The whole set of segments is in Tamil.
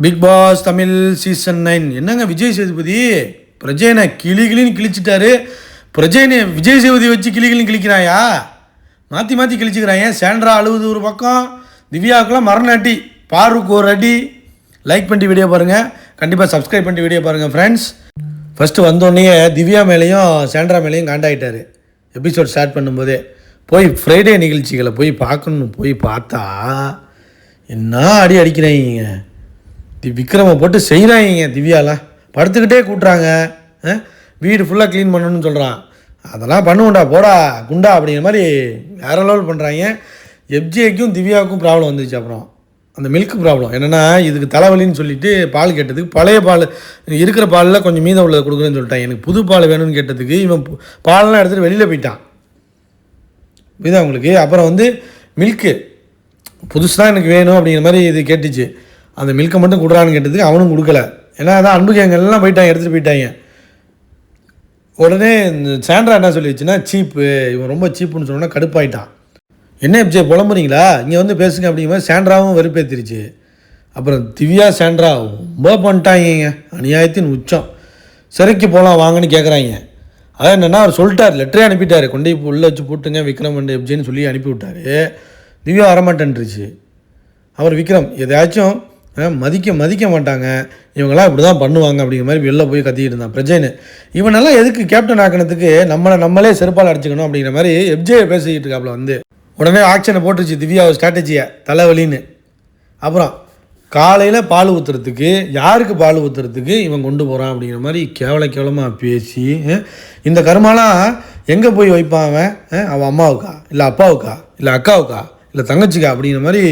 பிக் பாஸ் தமிழ் சீசன் 9 என்னங்க விஜய் சேதுபதி பிரஜைனை கிளின்னு கிழிச்சிட்டாரு. பிரஜைனை விஜய் சேதுபதி வச்சு கிளின்னு கிழிக்கிறாயா? மாற்றி மாற்றி கிழிச்சிக்கிறாங்க. சாண்ட்ரா அழுவுது ஒரு பக்கம், திவ்யாவுக்குலாம் மரணாட்டி, பாருக்கு ஒரு அடி. லைக் பண்ணிட்டு வீடியோ பாருங்கள், கண்டிப்பாக சப்ஸ்கிரைப் பண்ணிட்டு வீடியோ பாருங்கள் ஃப்ரெண்ட்ஸ். ஃபஸ்ட்டு வந்தோடனே திவ்யா மேலேயும் சாண்ட்ரா மேலேயும் காண்டாகிட்டார். எபிசோட் ஸ்டார்ட் பண்ணும்போதே போய் ஃப்ரைடே நிகழ்ச்சிகளை போய் பார்க்கணும். போய் பார்த்தா என்ன அடி அடிக்கிறாங்க. விக்ரமை போட்டு செய்கிறாங்க. திவ்யாலாம் படுத்துக்கிட்டே கூட்டுறாங்க. வீடு ஃபுல்லாக க்ளீன் பண்ணணும்னு சொல்கிறான். அதெல்லாம் பண்ணுவோண்டா போடா குண்டா அப்படிங்கிற மாதிரி வேறு லெவல் பண்ணுறாங்க. எஃப்ஜேக்கும் திவ்யாவுக்கும் ப்ராப்ளம் வந்துச்சு. அப்புறம் அந்த மில்க் ப்ராப்ளம் என்னென்னா, இதுக்கு தலைவலின்னு சொல்லிட்டு பால் கேட்டதுக்கு பழைய பால் இருக்கிற பாலில் கொஞ்சம் மீதம் உள்ளதை கொடுக்குறேன்னு சொல்லிட்டான். எனக்கு புது பால் வேணும்னு கேட்டதுக்கு இவன் பாலெலாம் எடுத்துகிட்டு வெளியில் போயிட்டான். இதுதான் உங்களுக்கு. அப்புறம் மில்க்கு புதுசு தான் எனக்கு வேணும் அப்படிங்கிற மாதிரி இது கேட்டுச்சு. அந்த மில்கை மட்டும் கொடுறான்னு கேட்டதுக்கு அவனும் கொடுக்கல. ஏன்னா அதான் அன்புக்கு எங்கெல்லாம் போயிட்டாங்க, எடுத்துகிட்டு போயிட்டாங்க. உடனே சாண்ட்ரா என்ன சொல்லிடுச்சுன்னா, சீப்பு, இவன் ரொம்ப சீப்புன்னு சொன்னோன்னா கடுப்பாயிட்டான். என்ன எப்ஜே புலம்புறீங்களா, இங்கே பேசுங்க அப்படிங்கிற மாதிரி சாண்ட்ராவும் வெறுப்பேற்றிருச்சு. அப்புறம் திவ்யா சாண்ட்ரா ரொம்ப பண்ணிட்டாங்க. அநியாயத்தின் உச்சம். சிறைக்கு போகலாம் வாங்கன்னு கேட்குறாங்க. அதான் என்னென்னா, அவர் சொல்லிட்டார், லெட்டரே அனுப்பிட்டார், கொண்டு இப்போ உள்ளே வச்சு போட்டுங்க விக்ரம் அண்ட் எப்ஜேன்னு சொல்லி அனுப்பி விட்டார். திவ்யா வரமாட்டேன்ருச்சு. அவர் விக்ரம் எதாச்சும் மதிக்க மாட்டாங்க, இவங்கெல்லாம் இப்படி தான் பண்ணுவாங்க அப்படிங்கிற மாதிரி வெளில போய் கத்திக்கிட்டு இருந்தான் பிரஜைன்னு. இவனெல்லாம் எதுக்கு கேப்டன் ஆக்கினதுக்கு நம்மளே செருப்பால் அடிச்சுக்கணும் அப்படிங்கிற மாதிரி எப்ஜே பேசிக்கிட்டு இருக்காப்புல. உடனே ஆக்ஷனை போட்டுருச்சு திவ்யா ஸ்ட்ராட்டஜியை, தலைவலின்னு. அப்புறம் காலையில் பால் ஊற்றுறதுக்கு, யாருக்கு பால் ஊற்றுறதுக்கு இவன் கொண்டு போகிறான் அப்படிங்கிற மாதிரி கேவலமாக பேசி, இந்த கருமாலாம் எங்கே போய் வைப்பான் அவன்? அவன் அம்மாவுக்கா, இல்லை அப்பாவுக்கா, இல்லை அக்காவுக்கா, இல்லை தங்கச்சிக்கா அப்படிங்கிற மாதிரி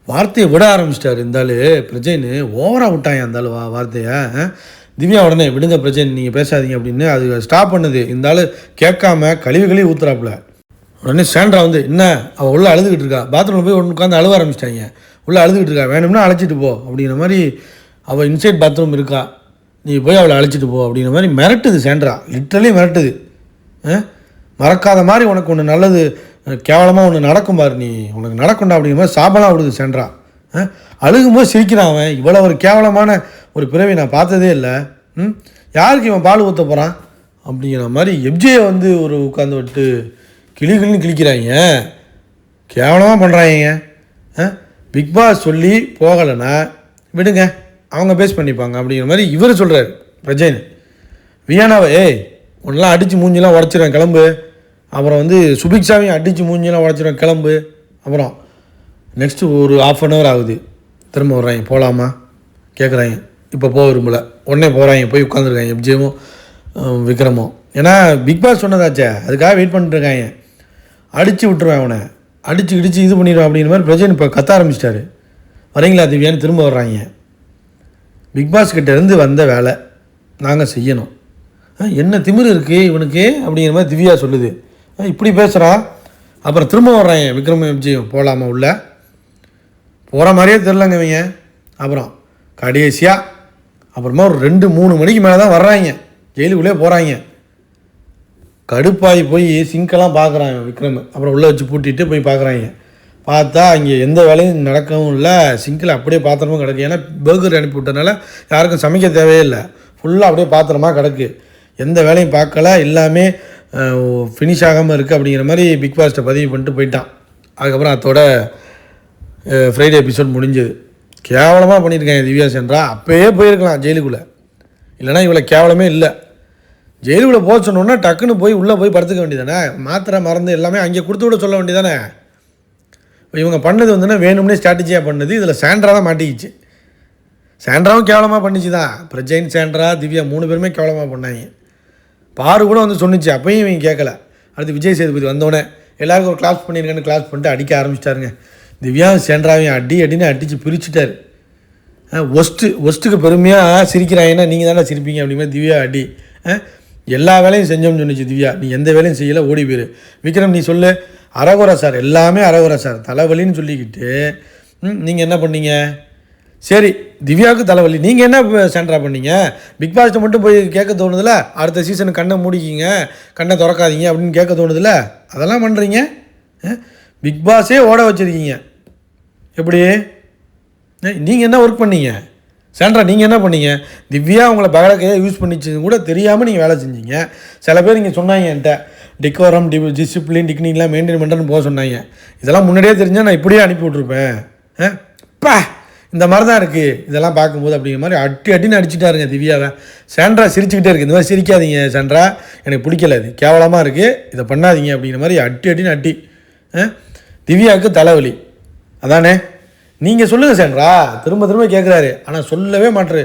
வார்த்தையை விட ஆரம்பிச்சிட்டாரு. இருந்தாலும் பிரஜைன்னு ஓவராக விட்டாங்க அந்த வார்த்தையை. திவ்யா உடனே விடுங்க பிரஜைன், நீங்கள் பேசாதீங்க அப்படின்னு அது ஸ்டாப் பண்ணுது. இருந்தாலும் கேட்காம கழுவி ஊற்றுறாப்புல. உடனே சாண்ட்ரா என்ன அவள் உள்ளே அழுதுகிட்டு இருக்கா, பாத்ரூமில் போய் உட்காந்து அழுவ ஆரம்பிச்சிட்டாங்க. உள்ளே அழுதுகிட்டு இருக்கா, வேணும்னா அழைச்சிட்டு போ அப்படிங்கிற மாதிரி. அவள் இன்சைட் பாத்ரூம் இருக்கா, நீ போய் அவளை அழைச்சிட்டு போ அப்படிங்கிற மாதிரி மிரட்டுது சாண்ட்ரா. லிட்டரலி மிரட்டுது. மறக்காத மாதிரி உனக்கு ஒன்று நல்லது கேவலமாக ஒன்று நடக்கும் பாரு, நீ உனக்கு நடக்கும்டா அப்படிங்கிற மாதிரி சாபலாம் விடுது சாண்ட்ரா. அழுகும்போது சிரிக்கிறான் அவன். இவ்வளோ ஒரு கேவலமான ஒரு பிறவி நான் பார்த்ததே இல்லை. யாருக்கு இவன் பால் ஊற்ற போகிறான் அப்படிங்கிற மாதிரி எப்ஜே ஒரு உட்காந்து விட்டு கிளின்னு கிழிக்கிறாங்க. கேவலமாக பண்ணுறாங்க. பிக் பாஸ் சொல்லி போகலைன்னா விடுங்க, அவங்க பேஸ் பண்ணிப்பாங்க அப்படிங்கிற மாதிரி இவர் சொல்கிறார் பிரஜைன்னு. வியானாவை ஒன்றெலாம் அடித்து மூஞ்சிலாம் உடச்சிடுவேன் கிளம்பு. அப்புறம் சுபிக்ஷாவையும் அடித்து மூஞ்சிலாம் உடச்சிடுவேன் கிளம்பு. அப்புறம் நெக்ஸ்ட்டு ஒரு 1/2 hour ஆகுது, திரும்ப வர்றாங்க. போகலாமா கேட்குறாங்க. இப்போ போக விரும்பலை. உடனே போகிறாங்க, போய் உட்காந்துருக்காங்க எப்ஜேவும் விக்ரமும். ஏன்னா பிக் பாஸ் சொன்னதாச்சே, அதுக்காக வெயிட் பண்ணிட்டுருக்காங்க. அடித்து விட்டுருவேன் அவனை, அடித்து இது பண்ணிடுவேன் அப்படிங்கிற மாதிரி பிரஜன் இப்போ கத்த ஆரம்பிச்சிட்டாரு. வரீங்களா திவ்யான்னு திரும்ப வர்றாங்க. பிக் பாஸ் கிட்டேருந்து வந்த வேலை நாங்கள் செய்யணும். என்ன திமிரு இருக்குது இவனுக்கு அப்படிங்கிற மாதிரி திவ்யா சொல்லுது. இப்படி பேசுகிறா. அப்புறம் திரும்ப வர்றாங்க விக்ரம் எப்ஜியும். போகலாமா உள்ள, போகிற மாதிரியே தெரிலங்க இவங்க. அப்புறம் கடைசியாக அப்புறமா ஒரு 2-3 மணிக்கு மேலே தான் வர்றாங்க, ஜெயிலுக்குள்ளே போகிறாங்க. கடுப்பாகி போய் சிங்கெல்லாம் பார்க்குறாங்க விக்ரம். அப்புறம் உள்ளே வச்சு பூட்டிட்டு போய் பார்க்குறாங்க. பார்த்தா அங்கே எந்த வேலையும் நடக்கவும் இல்லை, சிங்கில் அப்படியே பாத்திரமும் கிடக்கு. ஏன்னா பர்கர் அனுப்பி விட்டனால யாருக்கும் சமைக்க தேவையே இல்லை, ஃபுல்லாக அப்படியே பாத்திரமாக கிடக்கு. எந்த வேலையும் பார்க்கல, எல்லாமே ஃபினிஷ் ஆகாமல் இருக்குது அப்படிங்கிற மாதிரி பிக் பாஸ்ட்டை பதிவு பண்ணிட்டு போயிட்டான். அதுக்கப்புறம் அதோட ஃப்ரைடே எபிசோட் முடிஞ்சது. கேவலமாக பண்ணியிருக்காங்க திவ்யா சாண்ட்ரா. அப்போயே போயிருக்கலாம் ஜெயிலுக்குள்ளே, இல்லைனா இவ்வளோ கேவலமே இல்லை. ஜெயிலுக்குள்ளே போக சொன்னோன்னா டக்குன்னு போய் உள்ளே போய் படுத்துக்க வேண்டியதானே. மாத்திரை மருந்து எல்லாமே அங்கே கொடுத்து விட சொல்ல வேண்டியதானே. இவங்க பண்ணது வேணும்னே ஸ்ட்ராட்டஜியாக பண்ணது. இதில் சாண்ட்ரா தான் மாட்டிக்கிச்சு. சாண்ட்ராவும் கேவலமாக பண்ணிச்சு தான். பிரஜைன், சாண்ட்ரா, திவ்யா 3 பேருமே கேவலமாக பண்ணாங்க. பாரு கூட சொன்னிச்சு, அப்பையும் இவங்க கேட்கல. அடுத்து விஜய் சேதுபதி வந்தோடனே எல்லாருக்கும் ஒரு கிளாஸ் பண்ணியிருக்கேன்னு கிளாஸ் பண்ணிட்டு அடிக்க ஆரம்பிச்சிட்டாருங்க. திவ்யா சாண்ட்ராவையும் அடின்னு அடித்து பிரிச்சுட்டார். ஒஸ்ட்டுக்கு பெருமையாக சிரிக்கிறாங்கன்னா நீங்கள் தானே சிரிப்பீங்க அப்படிங்கிற திவ்யா அடி. எல்லா வேலையும் செஞ்சோம்னு சொன்னிச்சு திவ்யா. நீ எந்த வேலையும் செய்யலை, ஓடி போயிரு. விக்ரம் நீ சொல்லு, அரகுரா சார், எல்லாமே அரகுரா சார், தலைவலின்னு சொல்லிக்கிட்டு நீங்கள் என்ன பண்ணீங்க? சரி திவ்யாவுக்கு தலைவலி, நீங்கள் என்ன சாண்ட்ரா பண்ணீங்க? பிக் பாஸ்ட்டை மட்டும் போய் கேட்க தோணுதில்ல, அடுத்த சீசனுக்கு கண்ணை மூடிக்கிங்க, கண்ணை திறக்காதீங்க அப்படின்னு கேட்க தோணுதில்ல, அதெல்லாம் பண்ணுறீங்க. பிக் பாஸே ஓட வச்சுருக்கீங்க. எப்படி நீங்கள் என்ன ஒர்க் பண்ணீங்க? சாண்ட்ரா நீங்கள் என்ன பண்ணீங்க? திவ்யா உங்களை பகலக்கையாக யூஸ் பண்ணிச்சு கூட தெரியாமல் நீங்கள் வேலை செஞ்சீங்க. சில பேர் இங்கே சொன்னாங்க என்கிட்ட டிக்கோரம் டிசிப்ளின் டிக்னிக்லாம் மெயின்டைன் பண்ணுறேன்னு போக சொன்னாங்க. இதெல்லாம் முன்னாடியே தெரிஞ்சால் நான் இப்படியே அனுப்பி விட்ருப்பேன். பா இந்த மாதிரி தான் இருக்குது இதெல்லாம் பார்க்கும்போது அப்படிங்கிற மாதிரி அடின்னு அடிச்சுட்டாருங்க திவ்யாவை. சாண்ட்ரா சிரிச்சுக்கிட்டே இருக்குது. இந்த மாதிரி சிரிக்காதீங்க சாண்ட்ரா, எனக்கு பிடிக்கல, இது கேவலமாக இருக்குது, இதை பண்ணாதீங்க அப்படிங்கிற மாதிரி அடின்னு அடி. திவ்யாவுக்கு தலைவலி அதானே? நீங்கள் சொல்லுங்கள் சாண்ட்ரா, திரும்ப கேட்குறாரு. ஆனால் சொல்லவே மாட்டுரு.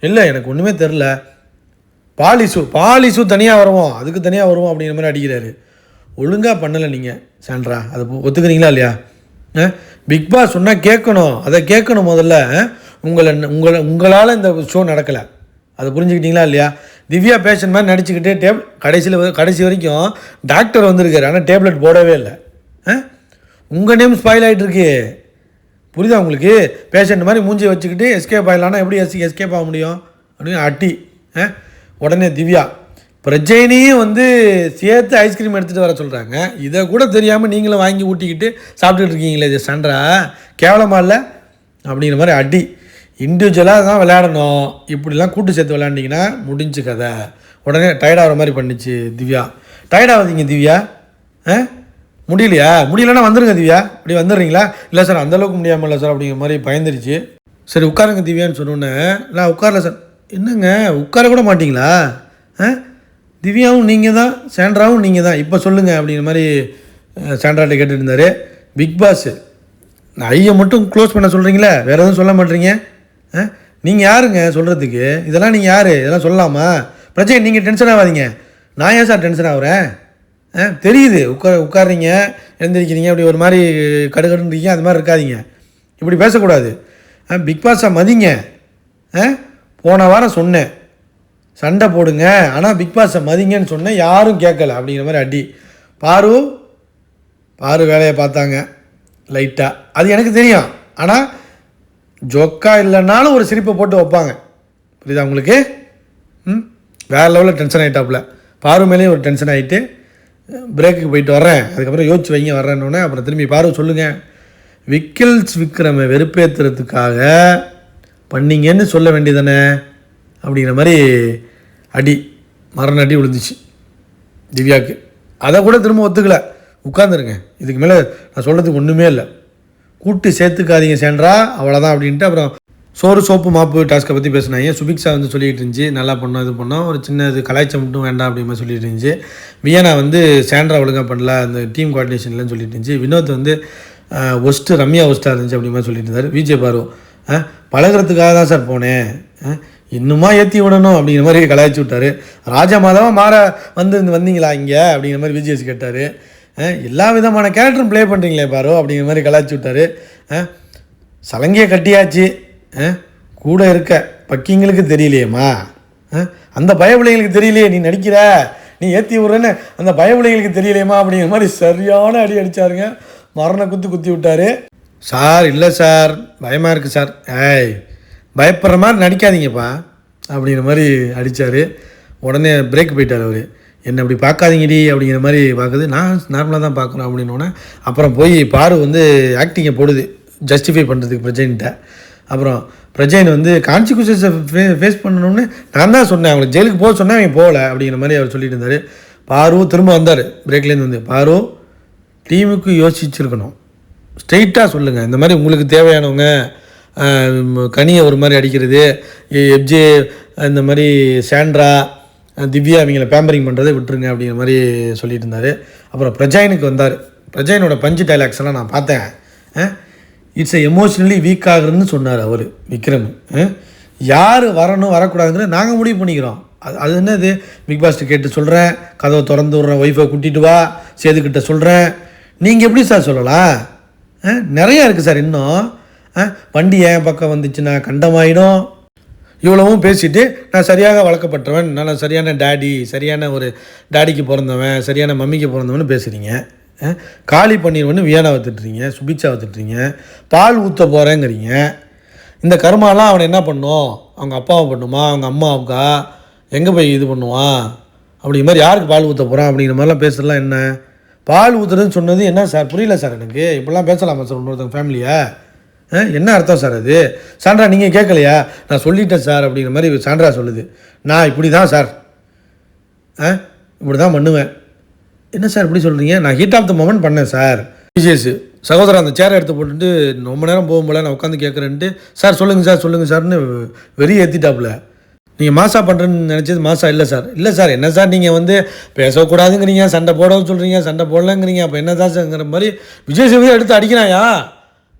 இல்லை எனக்கு ஒன்றுமே தெரில, பாலிசு தனியாக வருவோம், அதுக்கு தனியாக வருவோம் அப்படிங்கிற மாதிரி அடிக்கிறாரு. ஒழுங்காக பண்ணலை நீங்கள் சாண்ட்ரா, அதை ஒத்துக்கிறீங்களா இல்லையா? பிக் பாஸ் சொன்னால் கேட்கணும், அதை கேட்கணும் முதல்ல. உங்களால் இந்த ஷோ நடக்கலை, அதை புரிஞ்சுக்கிட்டீங்களா இல்லையா? திவ்யா பேஷண்ட் மாதிரி நடிச்சுக்கிட்டு கடைசி வரைக்கும் டாக்டர் வந்திருக்காரு, ஆனால் டேப்லெட் போடவே இல்லை. உங்கள் நேம் ஸ்பாயில் ஆகிட்டுருக்கு, புரியுதா உங்களுக்கு? பேஷண்ட் மாதிரி மூஞ்சி வச்சுக்கிட்டு எஸ்கேப் ஆகலான்னா எப்படி எஸ்கேப் ஆக முடியும் அப்படின்னு அட்டி. உடனே திவ்யா பிரஜைனையும் வந்து சேர்த்து ஐஸ்கிரீம் எடுத்துகிட்டு வர சொல்கிறாங்க. இதை கூட தெரியாமல் நீங்களும் வாங்கி ஊட்டிக்கிட்டு சாப்பிட்டுட்டு இருக்கீங்களே, இது சாண்ட்ரா கேவலமாக இல்லை அப்படிங்கிற மாதிரி அடி. இண்டிவிஜுவலாக தான் விளையாடணும், இப்படிலாம் கூட்டு சேர்த்து விளையாண்டிங்கன்னா முடிஞ்சு கதை. உடனே டயர்டாகிற மாதிரி பண்ணிச்சு திவ்யா. டயர்டாகாதீங்க திவ்யா, முடியலன்னா வந்துடுங்க திவ்யா. அப்படி வந்துடுறீங்களா? இல்லை சார் அந்தளவுக்கு முடியாமல் இல்லை சார் அப்படிங்கிற மாதிரி பயந்துருச்சு. சரி உட்காருங்க திவ்யான்னு சொன்னோன்னே, நான் உட்காரல சார். என்னங்க உட்கார கூட மாட்டிங்களா? திவ்யாவும் நீங்கள் தான், சாண்ட்ராவும் நீங்கள் தான், இப்போ சொல்லுங்கள் அப்படிங்கிற மாதிரி சாண்ட்ராட்ட கேட்டுட்டு இருந்தார். பிக் பாஸ் ஐயை மட்டும் க்ளோஸ் பண்ண சொல்கிறீங்களே, வேறு எதுவும் சொல்ல மாட்டீங்க? நீங்கள் யாருங்க சொல்கிறதுக்கு? இதெல்லாம் நீங்கள் யார்? இதெல்லாம் சொல்லலாமா? பிரச்சனை நீங்கள் டென்ஷன் ஆகாதீங்க. நான் ஏன் சார் டென்ஷன் ஆகுறேன்? தெரியுது உட்கார்றீங்க எழுந்திரிக்கிறீங்க, அப்படி ஒரு மாதிரி கடுகடுன்றீங்க, அது மாதிரி இருக்காதீங்க, இப்படி பேசக்கூடாது. பிக் பாஸை மதிங்க. போன வாரம் சொன்னேன் சண்டை போடுங்க, ஆனால் பிக் பாஸை மதிங்கன்னு சொன்னேன், யாரும் கேட்கல அப்படிங்கிற மாதிரி அடி. பாரு வேலையை பார்த்தாங்க லைட்டாக, அது எனக்கு தெரியும். ஆனால் ஜொக்கா இல்லைன்னாலும் ஒரு சிரிப்பை போட்டு வைப்பாங்க, புரியுதா உங்களுக்கு? வேறு லெவலில் டென்ஷன் ஆகிட்டாப்புல. பாரு மேலேயும் ஒரு டென்ஷன் ஆகிட்டு பிரேக்குக்கு போயிட்டு வர்றேன், அதுக்கப்புறம் யோசிச்சு வைங்க வர்றேன்னொன்னே அப்புறம் திரும்பி பாரு சொல்லுங்கள். விக்ரமை வெறுப்பேற்றுறதுக்காக பண்ணிங்கன்னு சொல்ல வேண்டியதானே அப்படிங்கிற மாதிரி அடி, மரண அடி விழுந்துச்சு திவ்யாவுக்கு. அதை கூட திரும்ப ஒத்துக்கலை. உட்காந்துருங்க, இதுக்கு மேலே நான் சொல்கிறதுக்கு ஒன்றுமே இல்லை, கூட்டு சேர்த்துக்காதீங்க சாண்ட்ரா, அவ்வளோதான் அப்படின்ட்டு அப்புறம் சோறு சோப்பு மாப்பு டாஸ்க்கை பற்றி பேசினாங்க. சுபிக்ஷா வந்து சொல்லிகிட்டு இருந்துச்சு, நல்லா பண்ணோம் இது பண்ணோம், ஒரு சின்ன இது கலாய்ச்சம் மட்டும் வேண்டாம் அப்படிங்கிற மாதிரி சொல்லிட்டு இருந்துச்சு. வியனா வந்து சாண்ட்ரா ஒழுங்காக பண்ணல, அந்த டீம் கோஆர்டினேஷன்லன்னு சொல்லிட்டு இருந்துச்சு. வினோத் வந்து ரம்யா ஒஸ்ட்டாக இருந்துச்சு அப்படிங்கிற மாதிரி சொல்லிட்டு இருந்தார். விஜய் பாரு பழகிறதுக்காக தான் சார் போனேன், இன்னுமா ஏற்றி விடணும் அப்படிங்கிற மாதிரி கலாய்ச்சி விட்டார். ராஜா மாதவா வந்தீங்களா இங்கே அப்படிங்கிற மாதிரி விஜய் கேட்டார். எல்லா விதமான கேரக்டரும் ப்ளே பண்ணுறீங்களே பாரு அப்படிங்கிற மாதிரி கலாய்ச்சி விட்டார். சலங்கையை கட்டியாச்சு, கூட இருக்க பக்கிங்களுக்கு தெரியலையேம்மா, அந்த பயபிள்ளைங்களுக்கு தெரியலையே நீ நடிக்கிற, நீ ஏற்றி விட்றேன்னு அந்த பயபிள்ளைங்களுக்கு தெரியலையேம்மா அப்படிங்கிற மாதிரி சரியான அடி அடித்தாருங்க. மரண குத்தி விட்டார். சார் இல்லை சார் பயமாக இருக்குது சார், பயப்படுற மாதிரி நடிக்காதீங்கப்பா அப்படிங்கிற மாதிரி அடித்தார். உடனே பிரேக் போயிட்டார் அவர். என்னை அப்படி பார்க்காதீங்கடி அப்படிங்கிற மாதிரி பார்க்குது, நான் நார்மலாக தான் பார்க்குறேன் அப்படின்னோடனே அப்புறம் போய் பாரு வந்து ஆக்டிங்கை போடுது ஜஸ்டிஃபை பண்ணுறதுக்கு பிரஜைன்ட்ட. அப்புறம் பிரஜைன் வந்து கான்சிக்வன்சஸை ஃபேஸ் பண்ணணும்னு நான் தான் சொன்னேன், அவங்களுக்கு ஜெயிலுக்கு போக சொன்னேன், அவங்க போகலை அப்படிங்கிற மாதிரி அவர் சொல்லிட்டு இருந்தார். பாரு திரும்ப வந்தார் பிரேக்லேருந்து வந்து, பாரு டீமுக்கு யோசிச்சுருக்கணும், ஸ்ட்ரெயிட்டாக சொல்லுங்கள், இந்த மாதிரி உங்களுக்கு தேவையானவங்க கனியை ஒரு மாதிரி அடிக்கிறது, எப்ஜே இந்த மாதிரி சாண்ட்ரா திவ்யா அவங்கள பேம்பரிங் பண்ணுறதை விட்டுருங்க அப்படிங்கிற மாதிரி சொல்லிட்டு இருந்தார். அப்புறம் பிரஜைனுக்கு வந்தார். பிரஜைனோட பஞ்சு டைலாக்ஸ் எல்லாம் நான் பார்த்தேன். இட்ஸ் எமோஷ்னலி வீக் ஆகுறதுன்னு சொன்னார் அவர் விக்ரம். யார் வரணும் வரக்கூடாதுங்கிறது நாங்கள் முடிவு பண்ணிக்கிறோம். அது என்னது, பிக் பாஸ்ட்டு கேட்டு சொல்கிறேன், கதவை திறந்து விட்றேன், ஒய்ஃபை கூட்டிகிட்டு வா, சேதுக்கிட்ட சொல்கிறேன், நீங்கள் எப்படி சார் சொல்லலாம்? நிறையா இருக்குது சார் இன்னும். வண்டி என் பக்கம் வந்துச்சுன்னா கண்டமாயிடும். இவ்வளவும் பேசிவிட்டு நான் சரியாக வளர்க்கப்பட்டவன், நான் சரியான டேடி, சரியான ஒரு டேடிக்கு பிறந்தவன், சரியான மம்மிக்கு பிறந்தவன் பேசுகிறீங்க. காலி பண்ணிடுவேன்னு வியானாவை திட்டுறீங்க, சுபிக்ஷாவை திட்டுறீங்க, பால் ஊற்ற போகிறேங்கிறீங்க. இந்த கர்மாலாம் அவனை என்ன பண்ணும்? அவங்க அப்பாவை பண்ணுமா, அவங்க அம்மாவுக்கா, எங்கே போய் இது பண்ணுவான் அப்படிங்கிற மாதிரி, யாருக்கு பால் ஊற்ற போகிறான் அப்படிங்கிற மாதிரிலாம் பேசுறதுலாம் என்ன? பால் ஊற்றுறதுன்னு சொன்னது என்ன சார்? புரியல சார் எனக்கு. இப்படிலாம் பேசலாமா சார் இன்னொருத்தவங்க ஃபேமிலியை? என்ன அர்த்தம் சார் அது? சாண்ட்ரா நீங்கள் கேட்கலையா? நான் சொல்லிட்டேன் சார் அப்படிங்கிற மாதிரி சாண்ட்ரா சொல்லுது. நான் இப்படி தான் சார், இப்படி தான் பண்ணுவேன். என்ன சார் இப்படி சொல்கிறீங்க? நான் ஹீட் ஆஃப் த மொமெண்ட் பண்ணேன் சார். விஜேஷ் சகோதரன் அந்த சேரை எடுத்து போட்டுட்டு ரொம்ப நேரம் போகும்போல நான் உட்காந்து கேட்குறேன்ட்டு, சார் சொல்லுங்கள் சார்னு வெறி ஏற்றிட்டாப்புல. நீங்கள் மாசா பண்ணுறேன்னு நினச்சது மாசா இல்லை சார். இல்லை சார், என்ன சார் நீங்கள் வந்து பேசக்கூடாதுங்கிறீங்க, சண்டை போடவும் சொல்கிறீங்க, சண்டை போடலங்கிறீங்க, அப்போ என்ன தான் சார்ங்கிற மாதிரி விஜய் சேதுபதி எடுத்து அடிக்கிறாயா,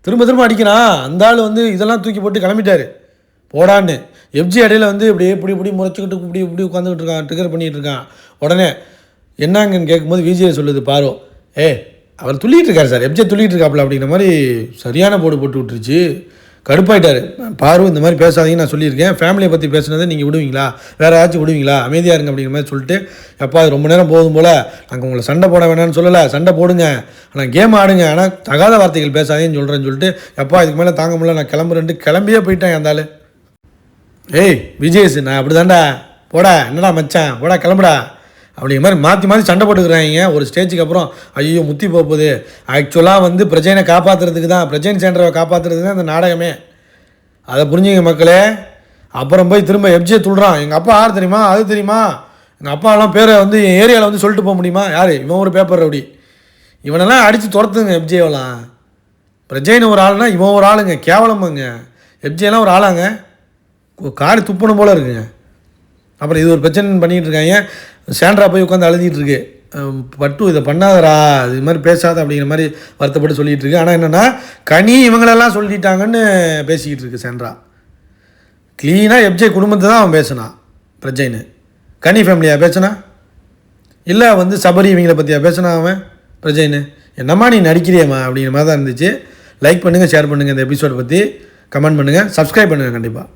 திரும்ப அடிக்கிறான். அந்த ஆள் வந்து இதெல்லாம் தூக்கி போட்டு கிளம்பிட்டார் போடான்னு. எஃப்ஜி இடையில வந்து இப்படி முறைச்சிக்கிட்டு இப்படி உட்காந்துக்கிட்டு இருக்கான், ட்ரிகர் பண்ணிகிட்டு இருக்கான். உடனே என்னங்கன்னு கேட்கும்போது விஜய் சொல்லுது பாரு, அவர் துள்ளிகிட்டு இருக்கார் சார், எஃப்ஜே துள்ளிகிட்டு இருக்காப்புல அப்படிங்கிற மாதிரி சரியான போட்டு விட்டுருச்சு. கடுப்பாயிட்டார். பாரு இந்த மாதிரி பேசாதீங்கன்னு நான் சொல்லியிருக்கேன், ஃபேமிலியை பற்றி பேசுனதை நீங்கள் விடுவீங்களா, வேறு ஏதாச்சும் விடுவீங்களா, அமைதியாக இருங்க அப்படிங்கிற மாதிரி சொல்லிட்டு, எப்பா அது ரொம்ப நேரம் போதும் போல், நாங்கள் உங்களை சண்டை போட வேணாம்னு சொல்லலை, சண்டை போடுங்க, ஆனால் கேம் ஆடுங்க, ஆனால் தகாத வார்த்தைகள் பேசாதேன்னு சொல்கிறேன்னு சொல்லிட்டு, எப்பா இதுக்கு மேலே தாங்க முடியல நான் கிளம்புறேன்ட்டு கிளம்பியே போயிட்டேன். அந்த ஆள் விஜேஷ் நான் அப்படி தாண்டா, போடா என்னடா மச்சான், போடா கிளம்புடா அப்படிங்கிற மாதிரி மாற்றி சண்டை போட்டுக்கிறாங்க. ஒரு ஸ்டேஜுக்கு அப்புறம் ஐயோ முத்தி போகுது. ஆக்சுவலாக வந்து பிரஜைனை காப்பாற்றுறதுக்கு தான், பிரஜைன் சேண்டரை காப்பாற்றுறதுக்கு தான் இந்த நாடகமே. அதை புரிஞ்சுங்க மக்களே. அப்புறம் போய் திரும்ப எஃப்ஜே துள்ளுறான், எங்கள் அப்பா யார் தெரியுமா, அது தெரியுமா, எங்கள் அப்பாலாம் பேரை வந்து என் ஏரியாவில் வந்து சொல்லிட்டு போக முடியுமா, யார் இவன் ஒரு பேப்பர் அப்படி, இவனெல்லாம் அடித்து துரத்துங்க எஃப்ஜேவெல்லாம். பிரஜைன்னு ஒரு ஆளுனா இவன் ஒரு ஆளுங்க, கேவலமாங்க. எஃப்ஜேலாம் ஒரு ஆளாங்க, காடு துப்பணும் போல் இருக்குங்க. அப்புறம் இது ஒரு பிரச்சனை பண்ணிகிட்டு இருக்காங்க. சாண்ட்ரா போய் உட்காந்து அழுதிட்டு இருக்கு, பட்டு இதை பண்ணாதரா, இது மாதிரி பேசாத அப்படிங்கிற மாதிரி வருத்தப்பட்டு சொல்லிகிட்டு இருக்கு. ஆனால் என்னென்னா கனி இவங்களெல்லாம் சொல்லிட்டாங்கன்னு பேசிக்கிட்டு இருக்கு சாண்ட்ரா. க்ளீனாக எஃப்ஜே குடும்பத்தை தான் அவன் பேசினான் பிரஜைன்னு. கனி ஃபேமிலியாக பேசினா இல்லை வந்து சபரி இவங்களை பற்றியா பேசினா அவன் பிரஜைன்னு. என்னம்மா நீ நடிக்கிறியம்மா அப்படிங்கிற மாதிரி தான் இருந்துச்சு. லைக் பண்ணுங்கள், ஷேர் பண்ணுங்கள், இந்த எபிசோடை பற்றி கமெண்ட் பண்ணுங்கள், சப்ஸ்கிரைப் பண்ணுங்கள் கண்டிப்பாக.